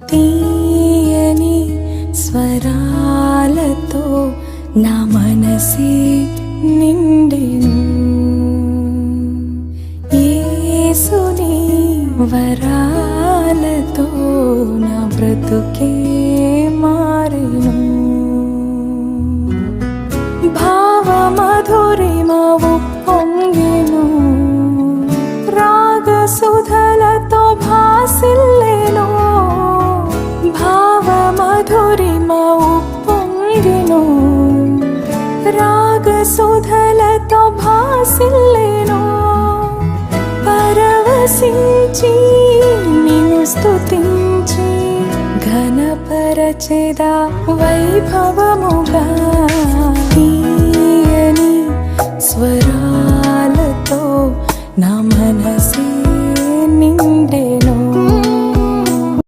తీయని స్వరాలతో నా మనసే నిండెను. యేసుని వరాలతో నా బ్రతుకే మారెను. భావమధురిమవు పొంగెను, రాగసుధలతో భాసిల్లెను. భావమధురిమవు పొంగెను, రాగసుధలతో భాసిల్లెను. పరవశించి నిన్ను స్తుతించి ఘనపరచెదా వైభవముగా. తీయని స్వరాలతో నా మనసే నిండే